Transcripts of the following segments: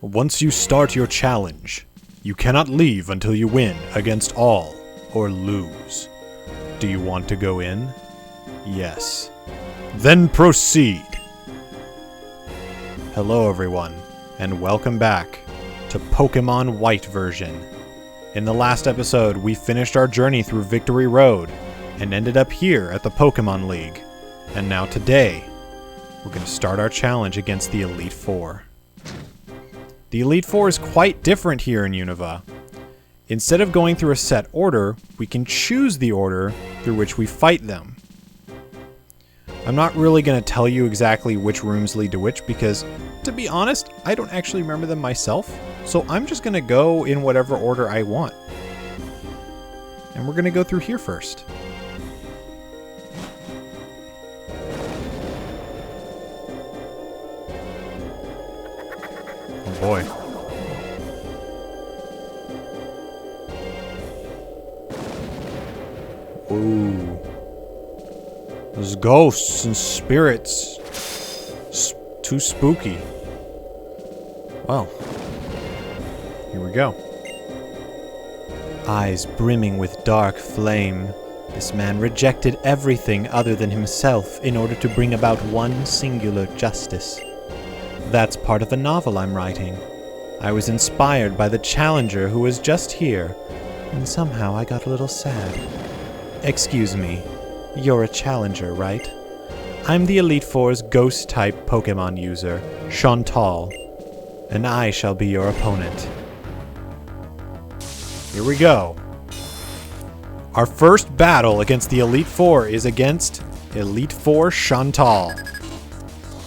Once you start your challenge, you cannot leave until you win against all or lose. Do you want to go in? Yes. Then proceed! Hello everyone, and welcome back to Pokémon White version. In the last episode, we finished our journey through Victory Road and ended up here at the Pokémon League. And now today, we're going to start our challenge against the Elite Four. The Elite Four is quite different here in Unova. Instead of going through a set order, we can choose the order through which we fight them. I'm not really going to tell you exactly which rooms lead to which because, to be honest, I don't actually remember them myself, so I'm just going to go in whatever order I want. And we're going to go through here first. Oh boy. Ooh. There's ghosts and spirits. Too spooky. Well, here we go. Eyes brimming with dark flame, this man rejected everything other than himself in order to bring about one singular justice. That's part of a novel I'm writing. I was inspired by the challenger who was just here, and somehow I got a little sad. Excuse me, you're a challenger, right? I'm the Elite Four's Ghost-type Pokémon user, Shantal, and I shall be your opponent. Here we go. Our first battle against the Elite Four is against Elite Four Shantal.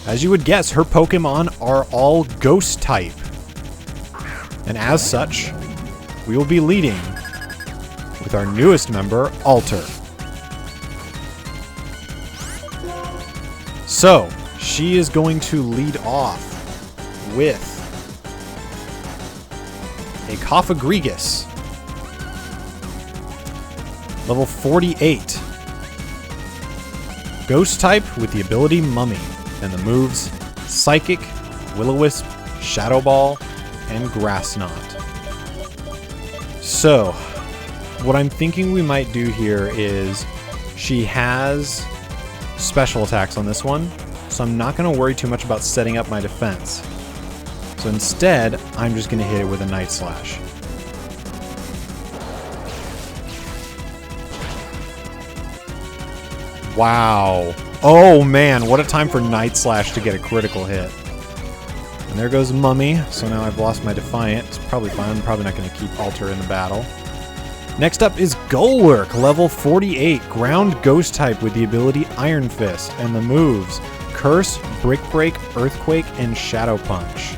As you would guess, her Pokémon are all Ghost-type. And as such, we will be leading with our newest member, Alter. So, she is going to lead off with a Cofagrigus. Level 48. Ghost type with the ability Mummy. And the moves Psychic, Will-O-Wisp, Shadow Ball, and Grass Knot. So, what I'm thinking we might do here is she has special attacks on this one, so I'm not going to worry too much about setting up my defense. So instead, I'm just going to hit it with a Night Slash. Wow. Oh man, what a time for Night Slash to get a critical hit. And there goes Mummy, so now I've lost my Defiant. It's probably fine, I'm probably not going to keep Alter in the battle. Next up is Golurk, level 48, ground ghost type with the ability Iron Fist, and the moves Curse, Brick Break, Earthquake, and Shadow Punch.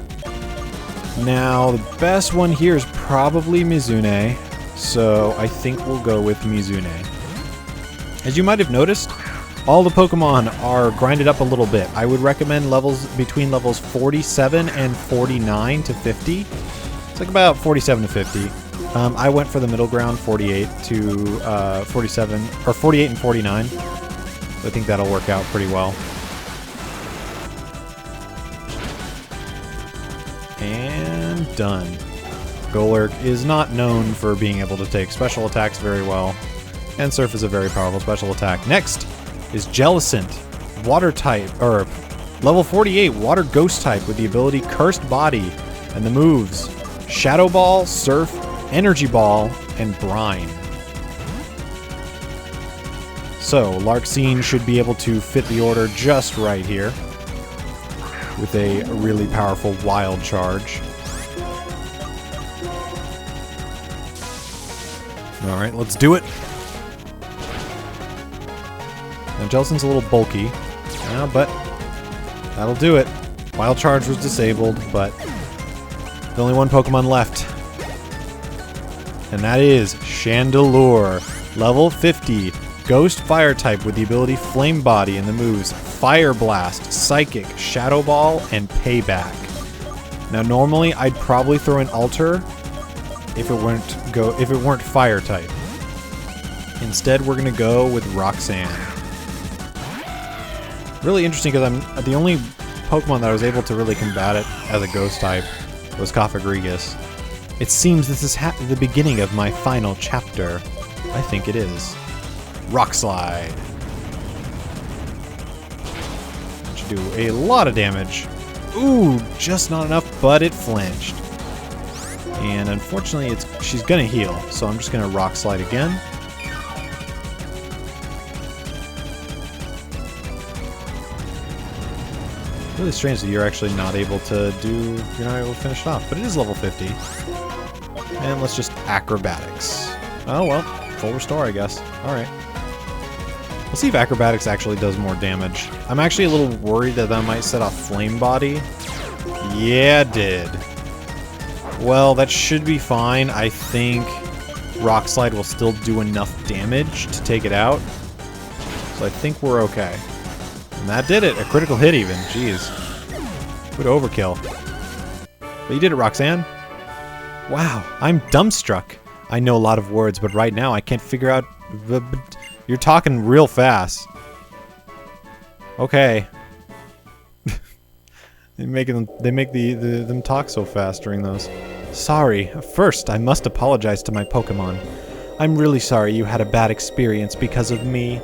Now, the best one here is probably Mizune, so I think we'll go with Mizune. As you might have noticed, all the Pokemon are grinded up a little bit. I would recommend levels between levels 47 and 49 to 50. It's like about 47 to 50. I went for the middle ground, 48 to 47, or 48 and 49. So I think that'll work out pretty well. And done. Golurk is not known for being able to take special attacks very well, and Surf is a very powerful special attack. Next is Jellicent, water type, or level 48, water ghost type with the ability Cursed Body, and the moves Shadow Ball, Surf, Energy Ball, and Brine. So, Larxene should be able to fit the order just right here with a really powerful Wild Charge. Alright, let's do it. Now, Jellicent's a little bulky, but that'll do it. Wild Charge was disabled, but there's only one Pokemon left. And that is Chandelure, level 50, Ghost Fire type with the ability Flame Body and the moves Fire Blast, Psychic, Shadow Ball, and Payback. Now normally I'd probably throw in Alter if it weren't Fire type. Instead we're gonna go with Roxanne. Really interesting because I'm the only Pokemon that I was able to really combat it as a Ghost type. was Cophagrigus. It seems this is the beginning of my final chapter. I think it is. Rock Slide. That should do a lot of damage. Ooh, just not enough, but it flinched. And unfortunately, she's gonna heal, so I'm just gonna Rock Slide again. Really strange that you're actually not able to you're not able to finish it off, but it is level 50. And let's just acrobatics. Oh well, full restore, I guess. Alright. Let's see if acrobatics actually does more damage. I'm actually a little worried that might set off Flame Body. Yeah, it did. Well, that should be fine. I think Rock Slide will still do enough damage to take it out. So I think we're okay. And that did it. A critical hit even. Jeez. What overkill. But you did it, Roxanne. Wow, I'm dumbstruck. I know a lot of words, but right now I can't figure out... You're talking real fast. Okay. They make them talk so fast during those. Sorry. First, I must apologize to my Pokemon. I'm really sorry you had a bad experience because of me.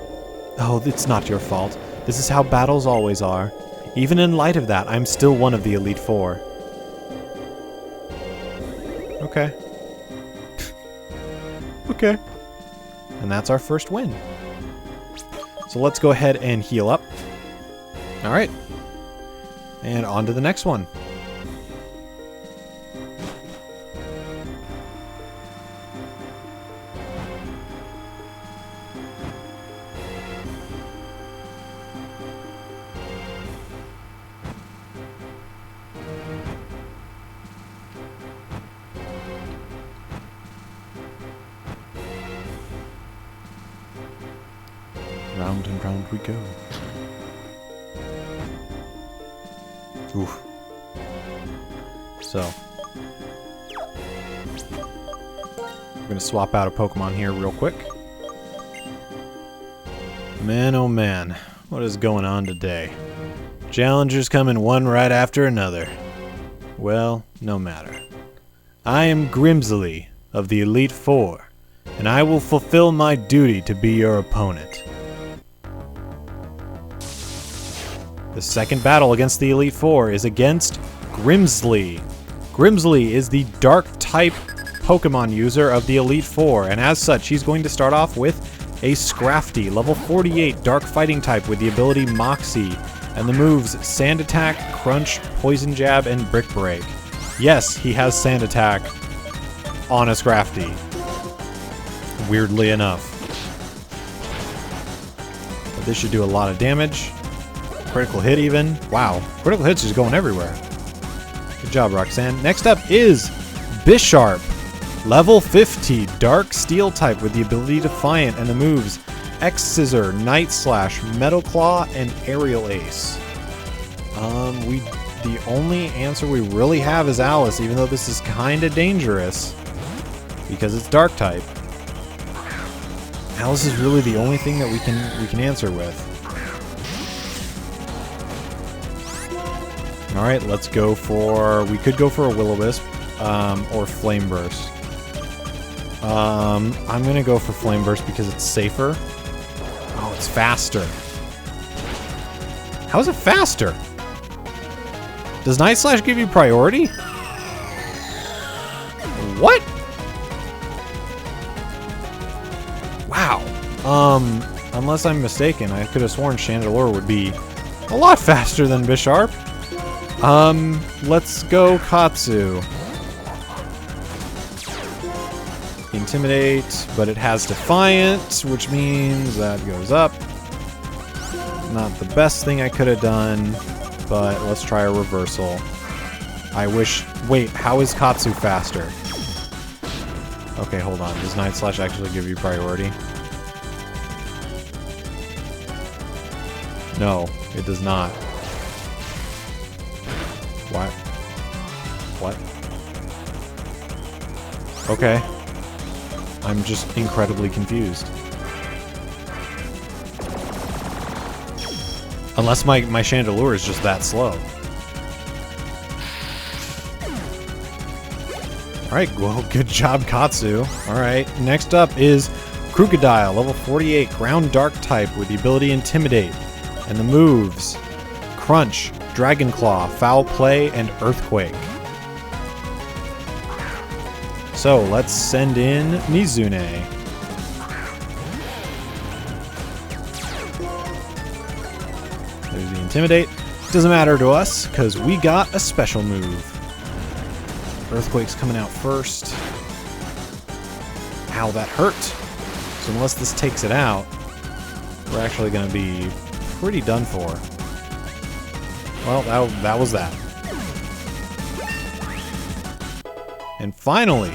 Oh, it's not your fault. This is how battles always are. Even in light of that, I'm still one of the Elite Four. Okay. Okay. And that's our first win. So let's go ahead and heal up. Alright. And on to the next one. Round and round we go. Oof. So. I'm gonna swap out a Pokemon here real quick. Man, oh man. What is going on today? Challengers coming one right after another. Well, no matter. I am Grimsley of the Elite Four, and I will fulfill my duty to be your opponent. The second battle against the Elite Four is against Grimsley. Grimsley is the Dark-type Pokemon user of the Elite Four, and as such, he's going to start off with a Scrafty, level 48 Dark Fighting type with the ability Moxie, and the moves Sand Attack, Crunch, Poison Jab, and Brick Break. Yes, he has Sand Attack on a Scrafty. Weirdly enough. But this should do a lot of damage. Critical hit even. Wow. Critical hits just going everywhere. Good job, Roxanne. Next up is Bisharp. Level 50. Dark Steel type with the ability Defiant and the moves X-Scissor, Night Slash, Metal Claw, and Aerial Ace. The only answer we really have is Alice, even though this is kind of dangerous. Because it's Dark type. Alice is really the only thing that we can answer with. Alright, let's go for... We could go for a Will-O-Wisp, or Flame Burst. I'm gonna go for Flame Burst because it's safer. Oh, it's faster. How is it faster? Does Night Slash give you priority? What? Wow. Unless I'm mistaken, I could have sworn Chandelure would be a lot faster than Bisharp. Let's go Katsu. Intimidate, but it has Defiant, which means that goes up. Not the best thing I could have done, but let's try a reversal. I wish... Wait, how is Katsu faster? Okay, hold on. Does Night Slash actually give you priority? No, it does not. Why? What? Okay. I'm just incredibly confused. Unless my Chandelure is just that slow. Alright, well, good job, Katsu. Alright, next up is Crocodile, level 48, ground dark type with the ability Intimidate. And the moves: Crunch, Dragon Claw, Foul Play, and Earthquake. So, let's send in Mizune. There's the Intimidate. Doesn't matter to us, because we got a special move. Earthquake's coming out first. Ow, that hurt. So unless this takes it out, we're actually going to be pretty done for. Well, that was that. And finally,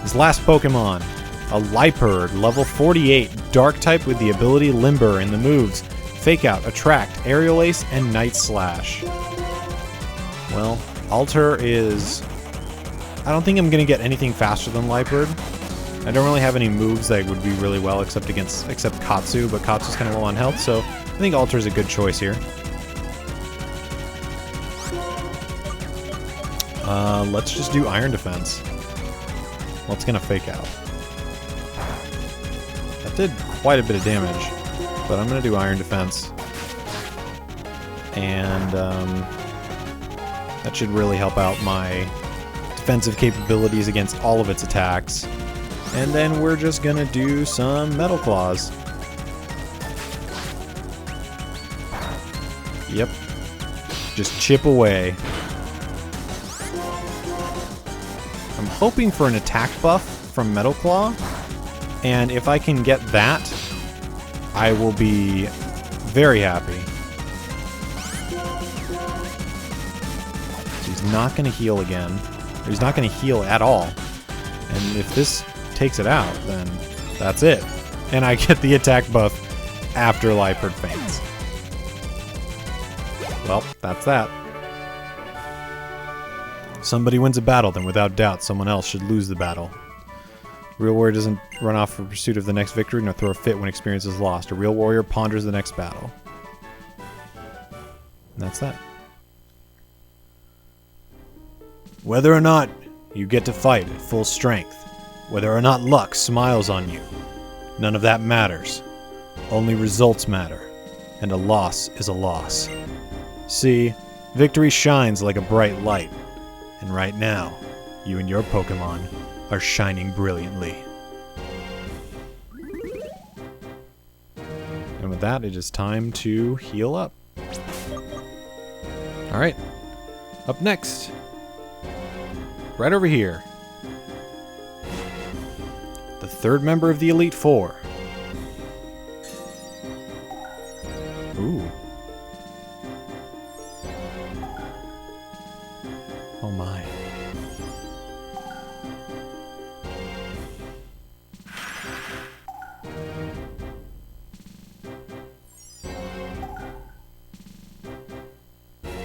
this last Pokemon, a Liepard, level 48, dark type with the ability Limber, and the moves Fake Out, Attract, Aerial Ace, and Night Slash. Well, Alter is... I don't think I'm going to get anything faster than Liepard. I don't really have any moves that would be really well except Katsu, but Katsu's kind of low on health, so I think Alter is a good choice here. Let's just do Iron Defense. Well, it's going to Fake Out. That did quite a bit of damage, but I'm going to do Iron Defense. And that should really help out my defensive capabilities against all of its attacks. And then we're just going to do some Metal Claws. Yep. Just chip away. I'm hoping for an attack buff from Metal Claw, and if I can get that, I will be very happy. So he's not going to heal again. Or he's not going to heal at all. And if this takes it out, then that's it. And I get the attack buff after Liepard faints. Well, that's that. Somebody wins a battle, then without doubt, someone else should lose the battle. Real warrior doesn't run off in pursuit of the next victory, nor throw a fit when experience is lost. A real warrior ponders the next battle. And that's that. Whether or not you get to fight at full strength, whether or not luck smiles on you, none of that matters. Only results matter, and a loss is a loss. See, victory shines like a bright light. And right now, you and your Pokemon are shining brilliantly. And with that, it is time to heal up. Alright, up next, right over here, the third member of the Elite Four. Ooh. Oh my.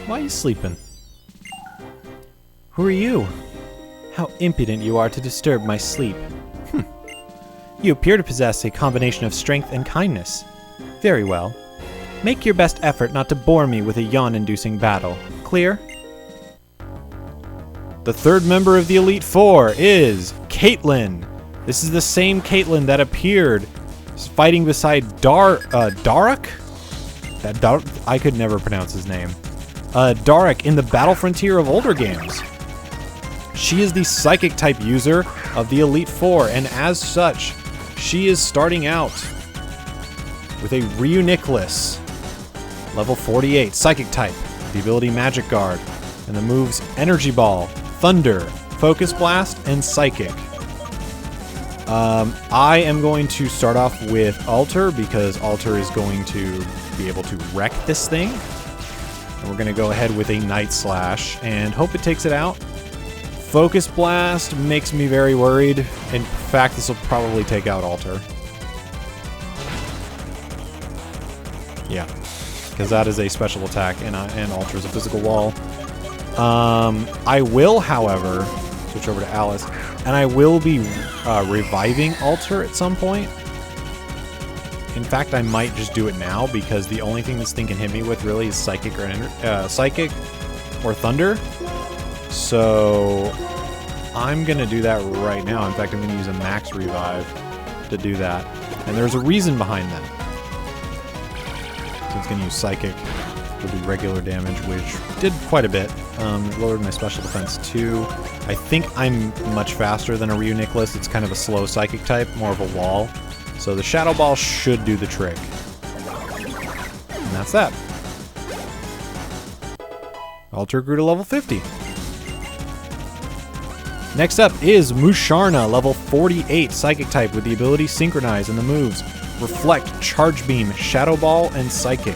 Why are you sleeping? Who are you? How impudent you are to disturb my sleep. You appear to possess a combination of strength and kindness. Very well. Make your best effort not to bore me with a yawn-inducing battle. Clear? The third member of the Elite Four is Caitlyn. This is the same Caitlyn that appeared fighting beside Daruk? I could never pronounce his name. Daruk in the Battle Frontier of older games. She is the Psychic type user of the Elite Four, and as such, she is starting out with a Reuniclus, level 48, Psychic type, the ability Magic Guard, and the moves Energy Ball, Thunder, Focus Blast, and Psychic. I am going to start off with Alter, because Alter is going to be able to wreck this thing. And we're going to go ahead with a Night Slash and hope it takes it out. Focus Blast makes me very worried. In fact, this will probably take out Alter. Yeah, because that is a special attack, and Alter is a physical wall. I will, however, switch over to Alice, and I will be reviving Alter at some point. In fact, I might just do it now, because the only thing this thing can hit me with really is Psychic or Thunder. So I'm going to do that right now. In fact, I'm going to use a max revive to do that. And there's a reason behind that. So it's going to use Psychic. It'll do regular damage, which did quite a bit. It lowered my special defense too. I think I'm much faster than a Ryu Nicholas. It's kind of a slow Psychic type, more of a wall. So the Shadow Ball should do the trick. And that's that. Alter grew to level 50. Next up is Musharna, level 48, Psychic type with the ability Synchronize and the moves Reflect, Charge Beam, Shadow Ball, and Psychic.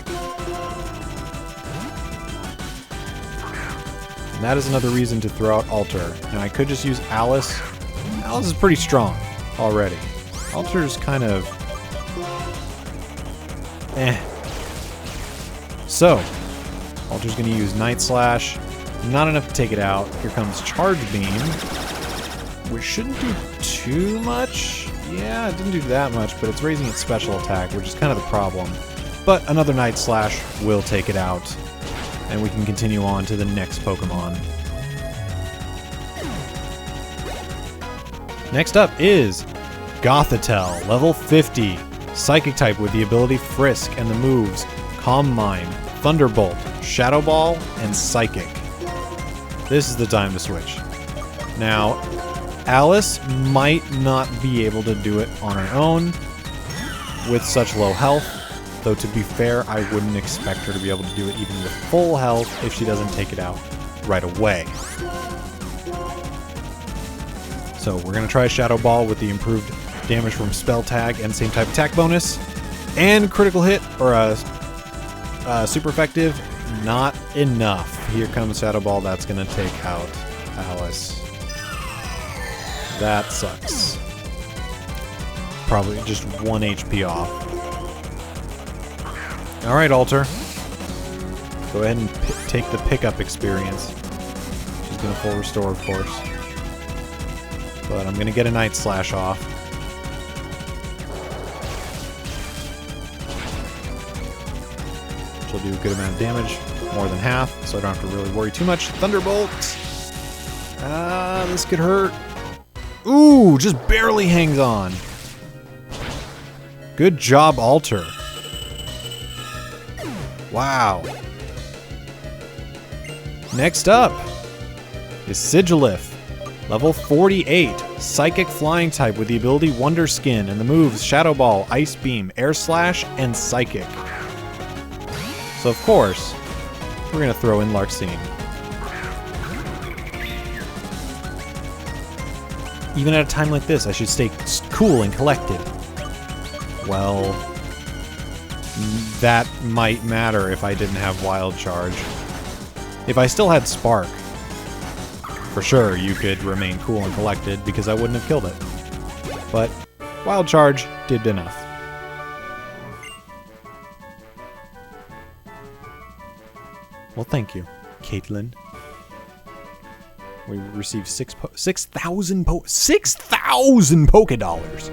And that is another reason to throw out Alter. Now I could just use Alice. Alice is pretty strong already. Alter is kind of... So, Alter's going to use Night Slash. Not enough to take it out. Here comes Charge Beam, which shouldn't do too much. Yeah, it didn't do that much, but it's raising its special attack, which is kind of the problem. But another Night Slash will take it out, and we can continue on to the next Pokemon. Next up is Gothitelle, level 50, Psychic type with the ability Frisk and the moves Calm Mind, Thunderbolt, Shadow Ball, and Psychic. This is the time to switch. Now, Alice might not be able to do it on her own with such low health, though to be fair, I wouldn't expect her to be able to do it even with full health if she doesn't take it out right away. So we're going to try Shadow Ball with the improved damage from Spell Tag and same type attack bonus, and critical hit, or super effective. Not enough. Here comes Shadow Ball. That's going to take out Alice. That sucks. Probably just 1 HP off. Alright, Alter. Go ahead and take the pickup experience. She's going to full restore, of course. But I'm going to get a Night Slash off. She'll do a good amount of damage. More than half, so I don't have to really worry too much. Thunderbolt! This could hurt. Ooh, just barely hangs on. Good job, Alter. Wow. Next up is Sigilif, level 48, Psychic Flying type with the ability Wonder Skin and the moves Shadow Ball, Ice Beam, Air Slash, and Psychic. So of course, we're going to throw in Larxene. Even at a time like this, I should stay cool and collected. Well, that might matter if I didn't have Wild Charge. If I still had Spark, for sure you could remain cool and collected because I wouldn't have killed it. But Wild Charge did enough. Well, thank you, Caitlyn. We received 6,000 Pokédollars!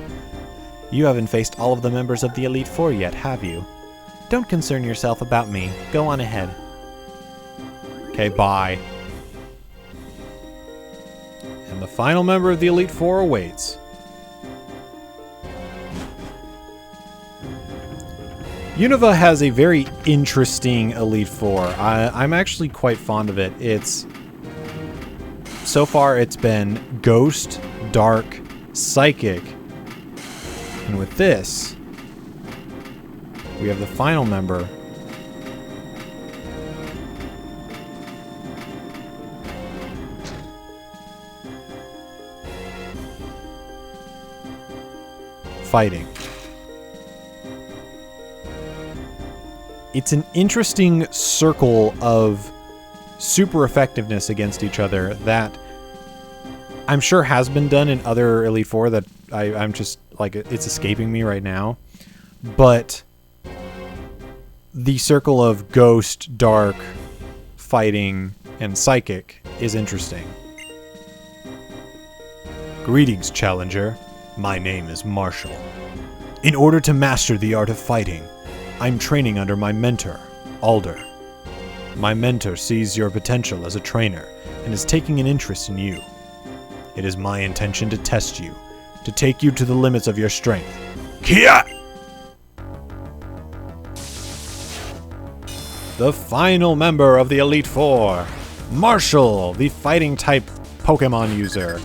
You haven't faced all of the members of the Elite Four yet, have you? Don't concern yourself about me. Go on ahead. Okay, bye. And the final member of the Elite Four awaits. Unova has a very interesting Elite Four. I'm actually quite fond of it. So far it's been Ghost, Dark, Psychic, and with this, we have the final member. Fighting. It's an interesting circle of super effectiveness against each other that I'm sure has been done in other Elite Four that I'm just, like, it's escaping me right now. But the circle of Ghost, Dark, Fighting, and Psychic is interesting. Greetings, Challenger. My name is Marshall. In order to master the art of fighting, I'm training under my mentor, Alder. My mentor sees your potential as a trainer and is taking an interest in you. It is my intention to test you, to take you to the limits of your strength. Kia! The final member of the Elite Four, Marshall, the fighting type Pokemon user,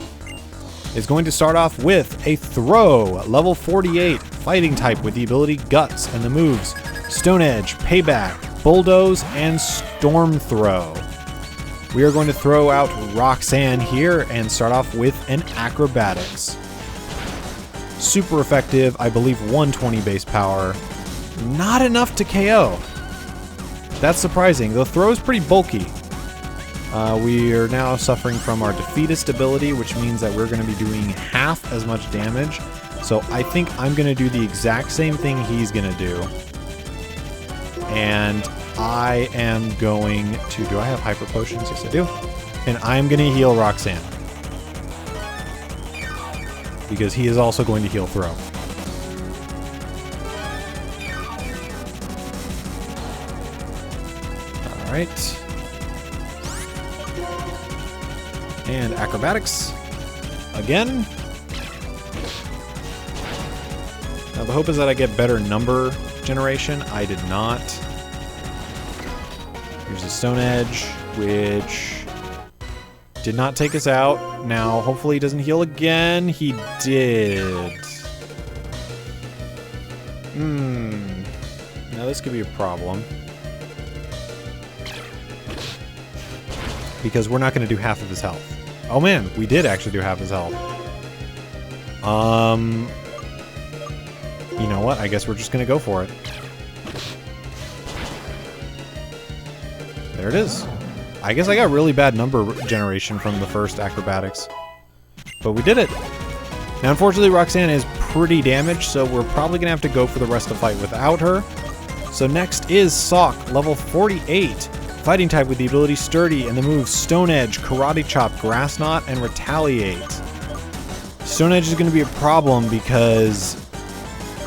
is going to start off with a Throw, level 48, fighting type with the ability Guts and the moves Stone Edge, Payback, Bulldoze, and Storm Throw. We are going to throw out Roxanne here and start off with an Acrobatics. Super effective, I believe 120 base power. Not enough to KO. That's surprising. The throw is pretty bulky. We are now suffering from our Defeatist ability, which means that we're going to be doing half as much damage. So I think I'm going to do the exact same thing he's going to do. And I am going to... Do I have Hyper Potions? Yes, I do. And I'm going to heal Roxanne. Because he is also going to heal Throw. Alright. And Acrobatics. Again. Now the hope is that I get better number generation. I did not. Here's a Stone Edge, which did not take us out. Now, hopefully he doesn't heal again. He did. Now this could be a problem. Because we're not going to do half of his health. Oh man, we did actually do half his health. You know what? I guess we're just going to go for it. There it is. I guess I got really bad number generation from the first Acrobatics. But we did it. Now, unfortunately, Roxanne is pretty damaged, so we're probably going to have to go for the rest of the fight without her. So next is Sock, level 48. Fighting type with the ability Sturdy and the moves Stone Edge, Karate Chop, Grass Knot, and Retaliate. Stone Edge is going to be a problem because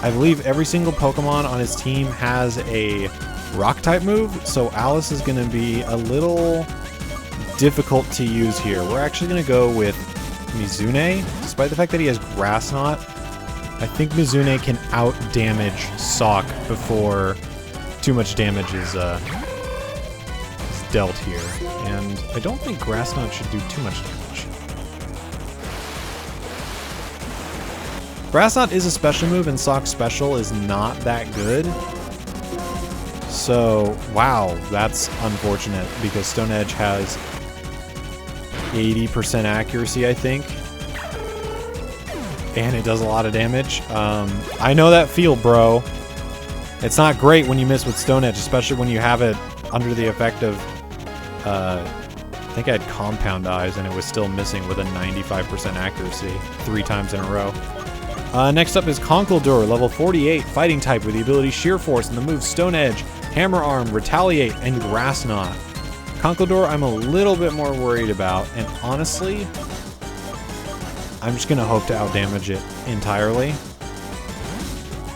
I believe every single Pokemon on his team has a Rock type move, so Alice is going to be a little difficult to use here. We're actually going to go with Mizune, despite the fact that he has Grass Knot. I think Mizune can out-damage Sock before too much damage is dealt here, and I don't think Grass Knot should do too much damage. Grass Knot is a special move, and Sock's special is not that good. So, wow, that's unfortunate, because Stone Edge has 80% accuracy, I think. And it does a lot of damage. I know that feel, bro. It's not great when you miss with Stone Edge, especially when you have it under the effect of I think I had Compound Eyes and it was still missing with a 95% accuracy 3 times in a row. Next up is Conkeldurr, level 48, fighting type with the ability Sheer Force and the moves Stone Edge, Hammer Arm, Retaliate, and Grass Knot. Conkeldurr I'm a little bit more worried about, and honestly, I'm just going to hope to outdamage it entirely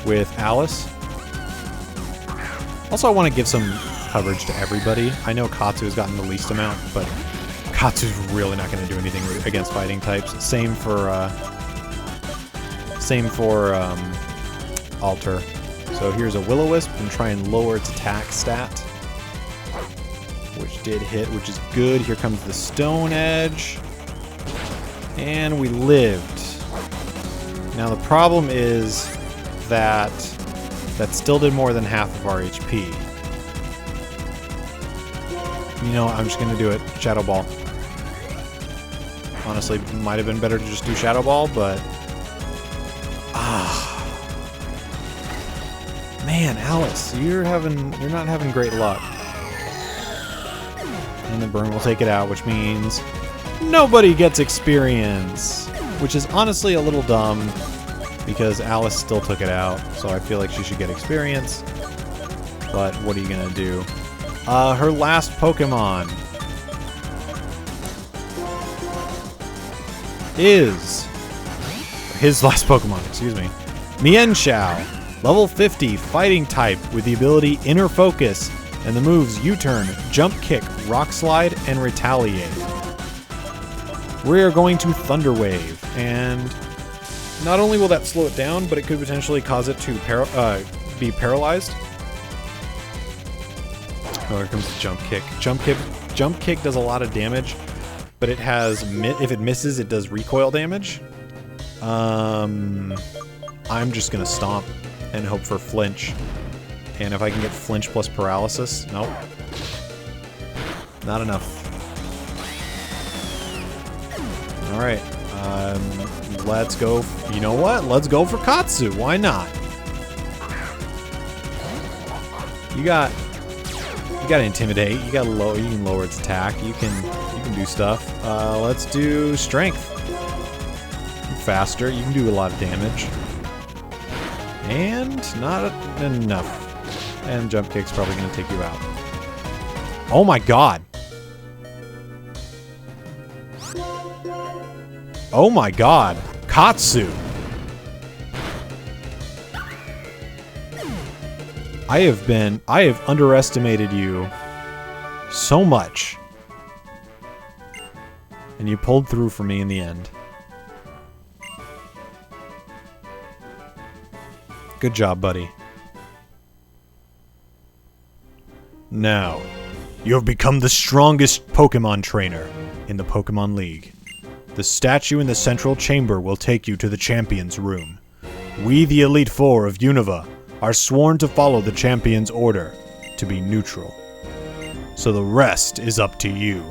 with Alice. Also, I want to give some coverage to everybody. I know Katsu has gotten the least amount, but Katsu's really not going to do anything against fighting types. Same for Alter. So here's a Will-O-Wisp and try and lower its attack stat, which did hit, which is good. Here comes the Stone Edge, and we lived. Now the problem is that still did more than half of our HP. You know, I'm just going to do it. Shadow Ball. Honestly, might have been better to just do Shadow Ball, but... Man, Alice, you're not having great luck. And the burn will take it out, which means nobody gets experience. Which is honestly a little dumb, because Alice still took it out, so I feel like she should get experience. But what are you going to do? Her last Pokemon is... His last Pokemon, excuse me. Mienshao, level 50, fighting type with the ability Inner Focus and the moves U-Turn, Jump Kick, Rock Slide, and Retaliate. we're going to Thunder Wave, and not only will that slow it down, but it could potentially cause it to be paralyzed. Oh, here comes the Jump Kick. Jump Kick does a lot of damage, but it has, if it misses, it does recoil damage. I'm just gonna Stomp and hope for Flinch. And if I can get Flinch plus Paralysis, nope. Not enough. Alright, let's go, you know what? Let's go for Katsu, why not? You got Intimidate, you can lower its attack, you can do stuff. Let's do Strength. Faster, you can do a lot of damage. And not enough. And Jump Kick's probably gonna take you out. Oh my god! Oh my god! Katsu! I have underestimated you so much. And you pulled through for me in the end. Good job, buddy. Now, you have become the strongest Pokemon trainer in the Pokemon League. The statue in the central chamber will take you to the Champions Room. We, the Elite Four of Unova, are sworn to follow the Champion's order to be neutral. So the rest is up to you.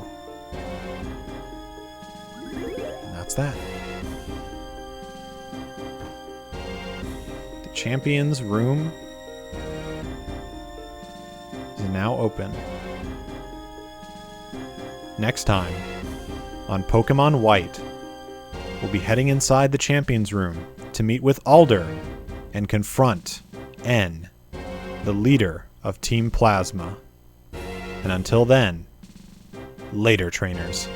And that's that. The Champion's Room is now open. Next time, on Pokemon White, we'll be heading inside the Champion's Room to meet with Alder and confront N, the leader of Team Plasma. And until then, later, trainers.